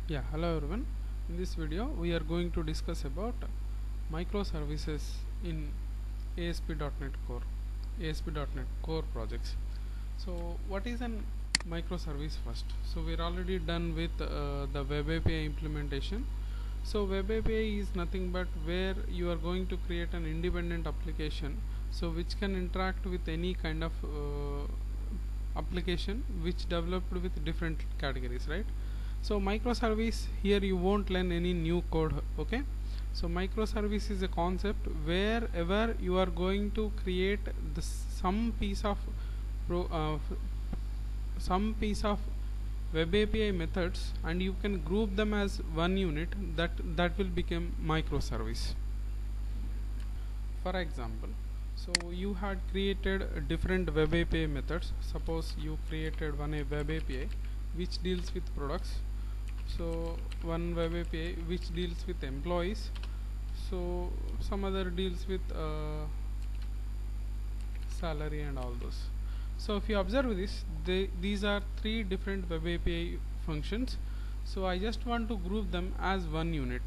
Yeah, hello everyone. In this video, we are going to discuss about microservices in ASP.NET Core, ASP.NET Core projects. So, what is an microservice first? So, we're already done with the Web API implementation. So, Web API is nothing but where you are going to create an independent application, so which can interact with any kind of application which developed with different categories, right? So microservice, here you won't learn any new code, okay? So microservice is a concept wherever you are going to create some piece of web API methods, and you can group them as one unit. That will become microservice. For example, so you had created different web API methods. Suppose you created one web API which deals with products, so one web API which deals with employees, so some other deals with salary and all those. So if you observe this, these are three different web API functions. So I just want to group them as one unit.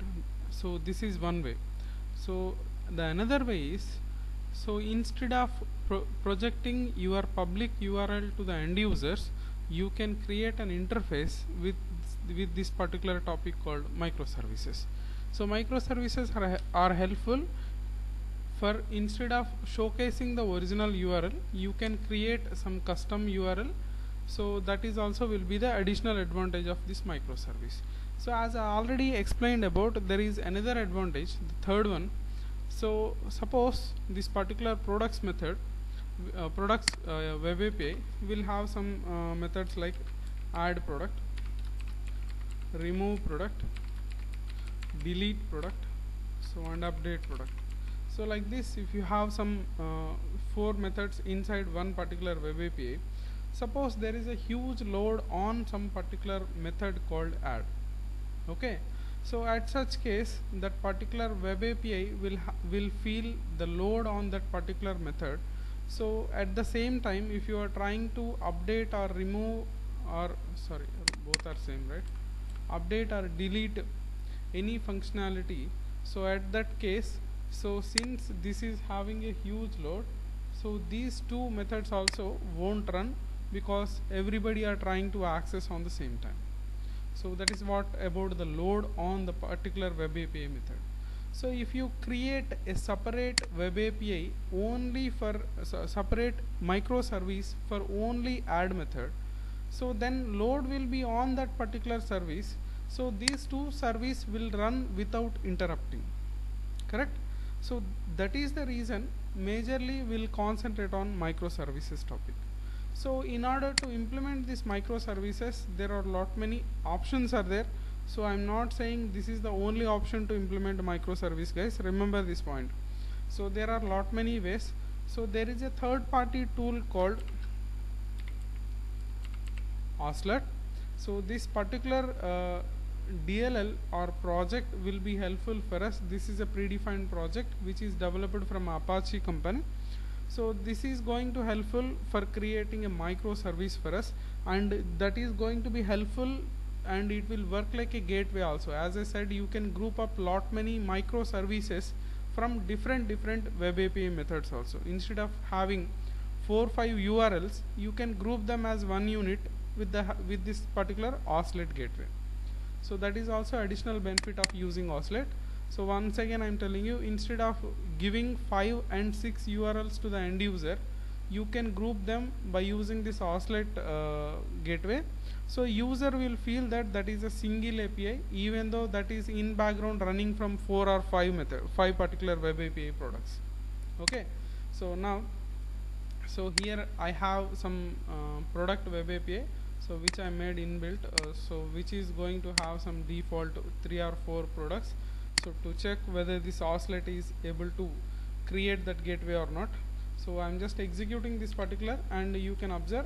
So this is one way. So the another way is, so instead of projecting your public URL to the end users, you can create an interface with this particular topic called microservices. So microservices are helpful for, instead of showcasing the original URL, you can create some custom URL. So that is also will be the additional advantage of this microservice. So as I already explained about, there is another advantage, the third one. So suppose this particular products method, web API will have some methods like add product, remove product, delete product, so and update product. So like this, if you have some 4 methods inside one particular web API, suppose there is a huge load on some particular method called add, okay? So at such case, that particular web API will feel the load on that particular method. So at the same time, if you are trying to update or remove, or sorry, both are same, right? Update or delete any functionality, so at that case, so since this is having a huge load, so these two methods also won't run, because everybody are trying to access on the same time. So that is what about the load on the particular web API method. So if you create a separate web API only for separate microservice for only add method, so then load will be on that particular service. So these two services will run without interrupting, correct? So that is the reason majorly we'll concentrate on microservices topic. So in order to implement these microservices, there are lot many options are there. So I'm not saying this is the only option to implement microservice, guys, remember this point. So there are lot many ways. So there is a third party tool called Oslet. So this particular DLL or project will be helpful for us. This is a predefined project which is developed from Apache company. So this is going to helpful for creating a microservice for us, and that is going to be helpful, and it will work like a gateway also. As I said, you can group up lot many microservices from different web API methods also. Instead of having 4-5 URLs, you can group them as one unit with this particular Oslet gateway. So that is also additional benefit of using Oslet. So once again I am telling you, instead of giving 5 and 6 URLs to the end user, you can group them by using this Oslet gateway. So user will feel that that is a single API, even though that is in background running from 4 or 5 particular web API products, okay? So now, so here I have some product web API, so which I made inbuilt, so which is going to have some default 3 or 4 products. So to check whether this Oslet is able to create that gateway or not, so I'm just executing this particular, and you can observe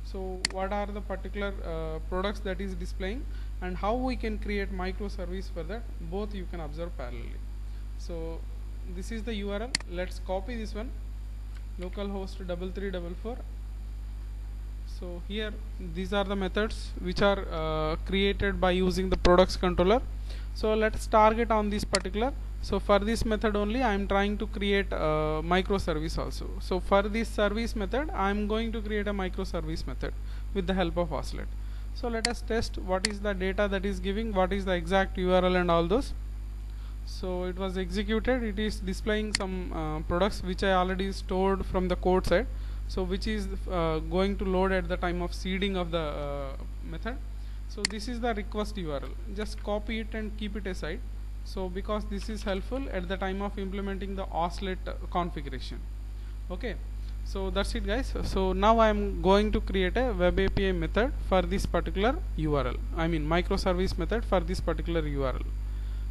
so what are the particular products that is displaying, and how we can create microservice for that, both you can observe parallelly. So this is the URL. Let's copy this one, localhost 3344. So here these are the methods which are created by using the products controller. So let's target on this particular. So for this method only I am trying to create a microservice also. So for this service method I am going to create a microservice method with the help of Oslet. So let us test what is the data that is giving, what is the exact URL and all those. So it was executed, it is displaying some products which I already stored from the code side, so which is going to load at the time of seeding of the method. So this is the request URL, just copy it and keep it aside, so because this is helpful at the time of implementing the Oslet configuration. Okay, so that's it guys. So now I am going to create a web API method for this particular URL, I mean microservice method for this particular URL.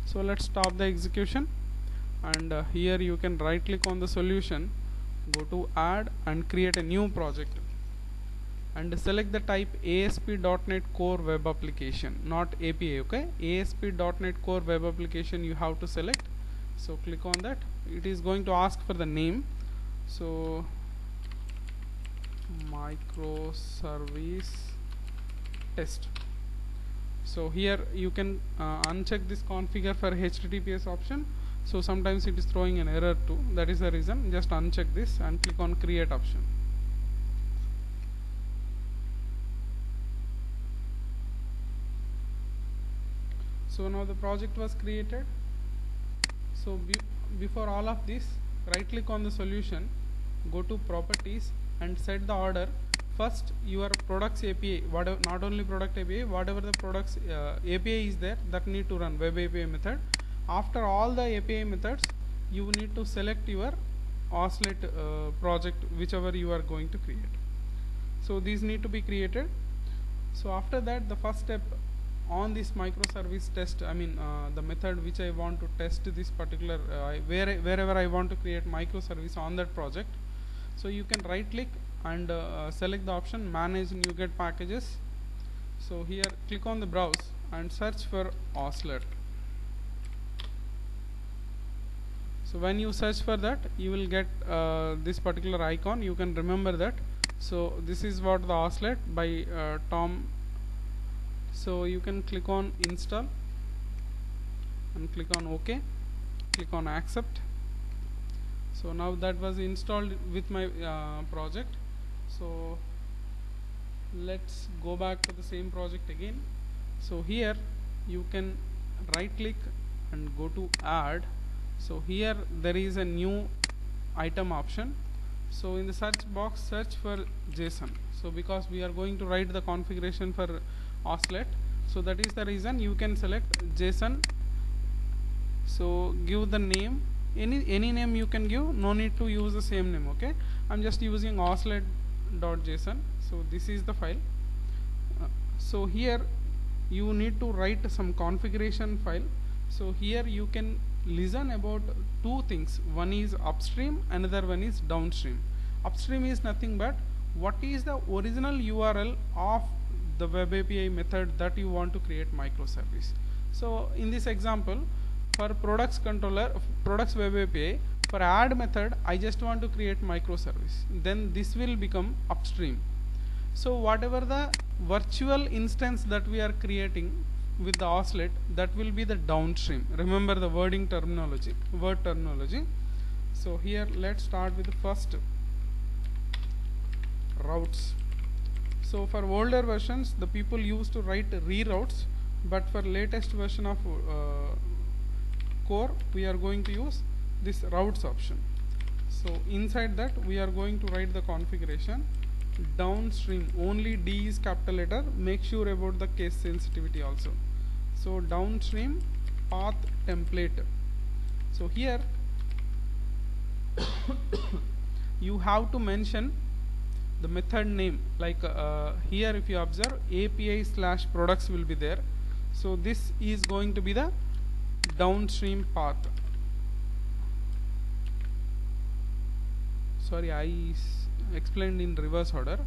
So let's stop the execution, and here you can right click on the solution, go to add and create a new project, and select the type ASP.NET Core Web Application, not API. Okay, ASP.NET Core Web Application you have to select. So click on that. It is going to ask for the name, so microservice test. So here you can uncheck this configure for HTTPS option. So sometimes it is throwing an error too, that is the reason. Just uncheck this and click on create option. So now the project was created. So before all of this, right click on the solution, go to properties and set the order. First your products API, whatever, not only product API, whatever the products API is there, that need to run web API method. After all the API methods, you need to select your Oslet project, whichever you are going to create. So these need to be created. So after that, the first step on this microservice test, I mean the method which I want to test this particular wherever I want to create microservice on that project. So you can right click and select the option manage NuGet packages. So here click on the browse and search for Oslet. So when you search for that, you will get this particular icon. You can remember that. So this is what the Oslet by Tom. So you can click on install and click on OK, click on accept. So now that was installed with my project. So let's go back to the same project again. So here you can right click and go to add. So here there is a new item option. So in the search box, search for JSON. So because we are going to write the configuration for Oslet, so that is the reason you can select JSON. So give the name, any name you can give, no need to use the same name. Okay, I'm just using oslet.json. So this is the file. So here you need to write some configuration file. So here you can listen about two things. One is upstream, another one is downstream. Upstream is nothing but what is the original URL of the web API method that you want to create microservice. So in this example, for products controller, products web API, for add method I just want to create microservice, then this will become upstream. So whatever the virtual instance that we are creating with the Oslet, that will be the downstream. Remember the word terminology. So here let's start with the first, routes. So for older versions, the people used to write reroutes, but for latest version of core, we are going to use this routes option. So inside that we are going to write the configuration downstream. Only D is capital letter. Make sure about the case sensitivity also. So downstream path template. So here you have to mention the method name, like here if you observe API/products will be there. So this is going to be the downstream path. Sorry, I explained in reverse order.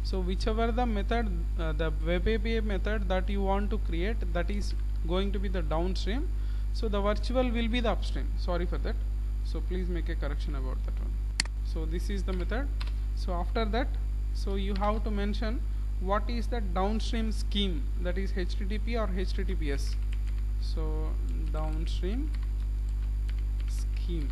So whichever the method, the web API method that you want to create, that is going to be the downstream. So the virtual will be the upstream. Sorry for that. So please make a correction about that one. So this is the method. So after that So you have to mention what is the downstream scheme, that is HTTP or HTTPS. So downstream scheme.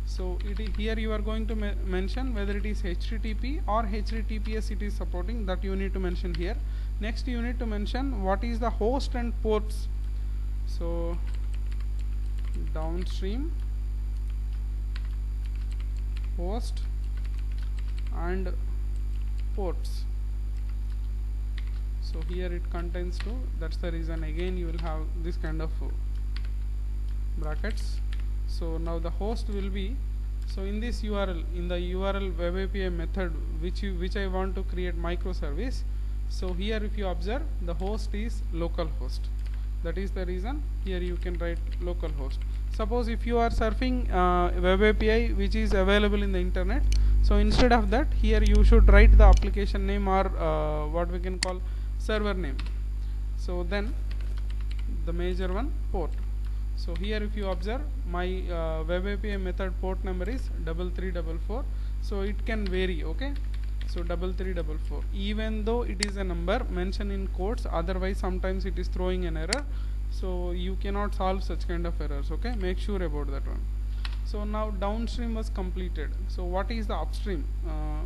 So here you are going to mention whether it is HTTP or HTTPS it is supporting, that you need to mention here. Next you need to mention what is the host and ports. So downstream host and ports. So here it contains 2, that's the reason again you will have this kind of brackets. So now the host will be, so in this URL, in the URL web API method which I want to create microservice, so here if you observe the host is localhost. That is the reason here you can write localhost. Suppose if you are surfing web API which is available in the internet, so instead of that here you should write the application name or what we can call server name. So then the major one port. So here if you observe my web API method port number is 3344. So it can vary, okay. So 3344, even though it is a number mentioned in quotes, otherwise sometimes it is throwing an error. So you cannot solve such kind of errors, okay. Make sure about that one. So now downstream was completed. So what is the upstream?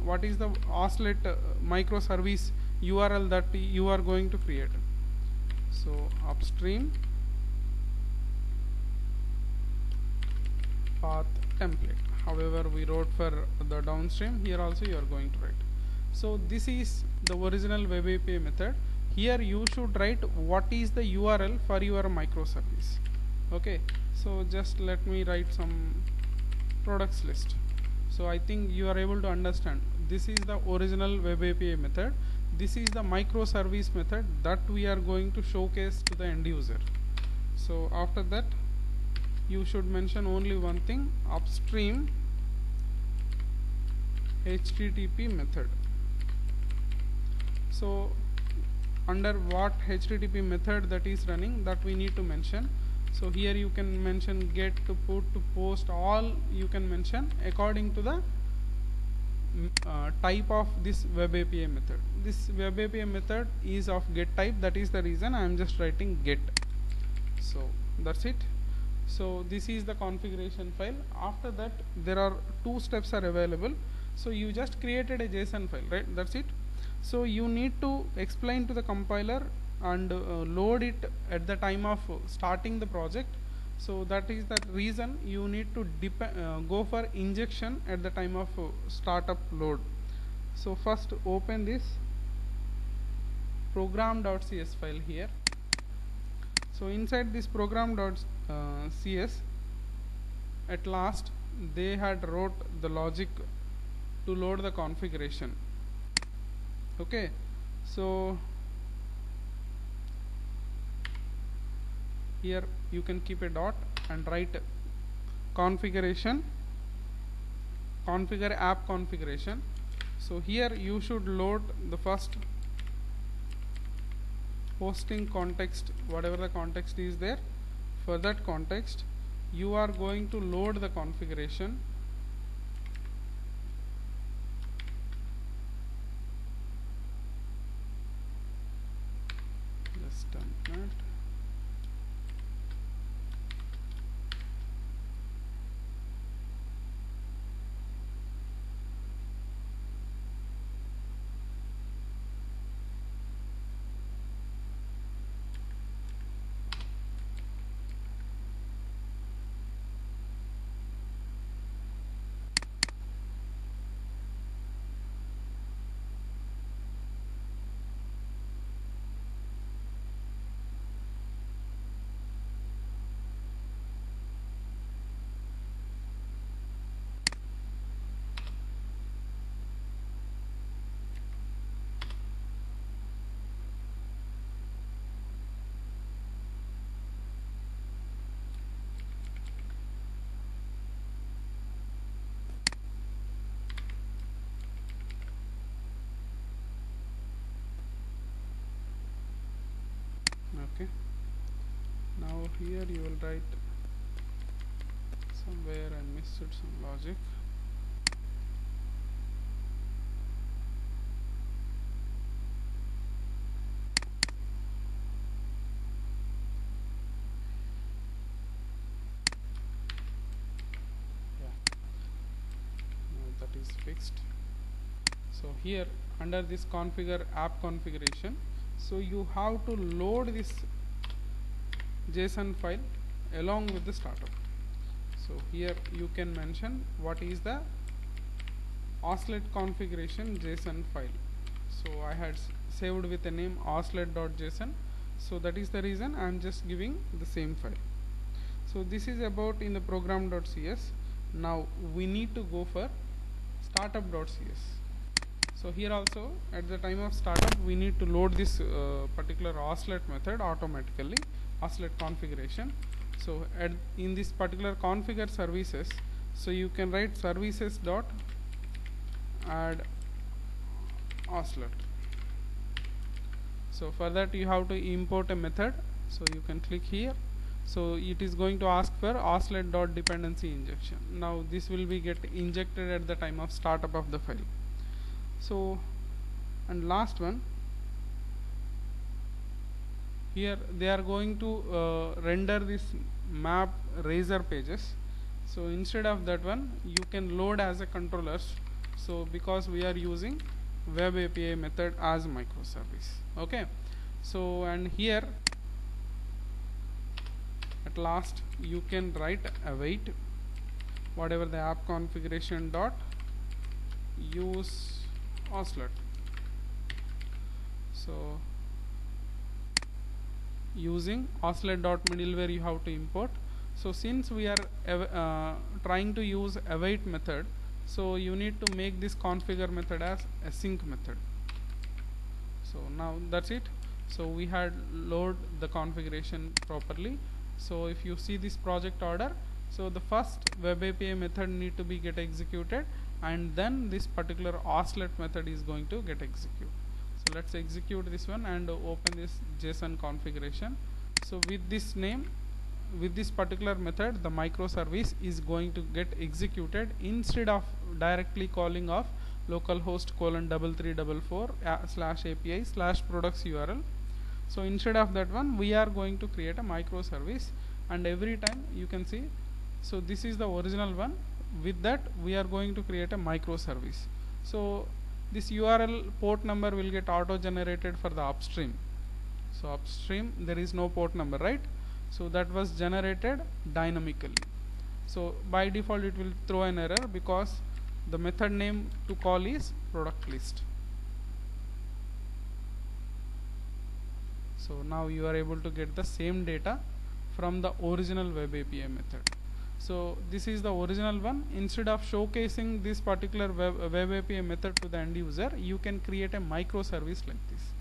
What is the oscillate microservice URL that you are going to create? So upstream path template. However, we wrote for the downstream, here also you are going to write. So this is the original web API method. Here you should write what is the URL for your microservice. Okay, so just let me write some products list. So I think you are able to understand. This is the original web API method. This is the microservice method that we are going to showcase to the end user. So after that you should mention only one thing, upstream HTTP method. So under what HTTP method that is running, that we need to mention. So here you can mention get, to put, to post, all you can mention according to the type of this web API method. This web API method is of get type, that is the reason I am just writing get. So that's it. So this is the configuration file. After that there are 2 steps are available. So you just created a JSON file, right? That's it. So you need to explain to the compiler and load it at the time of starting the project. So that is the reason you need to go for injection at the time of startup load. So first open this program.cs file here. So inside this program.cs, at last they had wrote the logic to load the configuration. Okay, so here you can keep a dot and write configuration, configure app configuration. So here you should load the first hosting context, whatever the context is there. For that context you are going to load the configuration. Just a minute. Okay, now here you will write somewhere I missed some logic. fixed. So here under this configure app configuration, so you have to load this JSON file along with the startup. So here you can mention what is the oslet configuration JSON file. So I had saved with the name oslet.json, so that is the reason I am just giving the same file. So this is about in the program.cs. Now we need to go for startup.cs. So here also at the time of startup we need to load this particular oslet method automatically, oslet configuration. So in this particular configure services, so you can write services dot add oslet. So for that you have to import a method, so you can click here. So it is going to ask for oslet dot dependency injection. Now this will be get injected at the time of startup of the file. So and last one, here they are going to render this map Razor pages. So instead of that one you can load as a controllers. So because we are using web API method as microservice. Okay, so and here at last you can write await whatever the app configuration dot use oslet. So using oslet dot middleware you have to import. So since we are trying to use await method, so you need to make this configure method as async method. So now that's it. So we had load the configuration properly. So if you see this project order, so the first web API method need to be get executed, and then this particular oslet method is going to get executed. So let's execute this one and open this JSON configuration. So with this name, with this particular method, the microservice is going to get executed instead of directly calling of localhost :3344/API/products URL. So instead of that one we are going to create a microservice, and every time you can see, so this is the original one. With that we are going to create a microservice. So this URL port number will get auto generated for the upstream. So upstream there is no port number, right? So that was generated dynamically. So by default it will throw an error because the method name to call is product list. So now you are able to get the same data from the original web API method. So this is the original one. Instead of showcasing this particular web API method to the end user, you can create a microservice like this.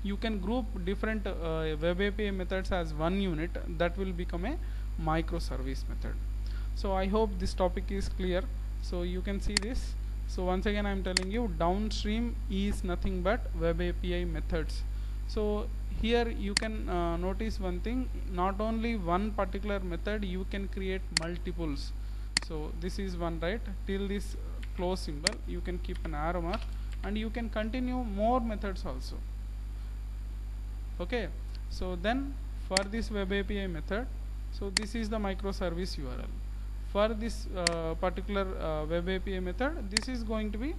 You can group different web API methods as one unit, that will become a microservice method. So I hope this topic is clear. So you can see this. So once again I am telling you, downstream is nothing but web API methods. So here you can notice one thing, not only one particular method, you can create multiples. So this is one, right? Till this close symbol you can keep an arrow mark, and you can continue more methods also. Okay, so then for this web API method, so this is the microservice URL. For this particular web API method, this is going to be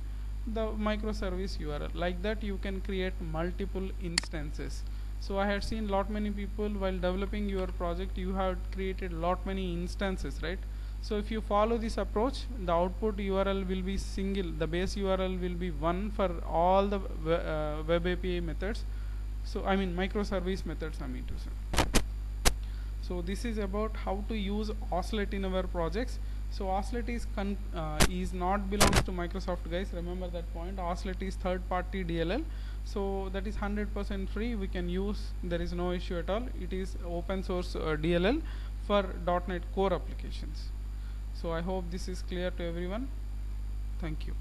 the microservice URL. Like that you can create multiple instances. So I had seen lot many people while developing your project, you have created lot many instances, right? So if you follow this approach, the output URL will be single, the base URL will be one for all the web API methods. So I mean microservice methods I mean to say. So this is about how to use oslet in our projects. So oslet is not belongs to Microsoft, guys, remember that point. Oslet is third party DLL, so that is 100% free, we can use, there is no issue at all. It is open source DLL for .NET Core applications. So I hope this is clear to everyone. Thank you.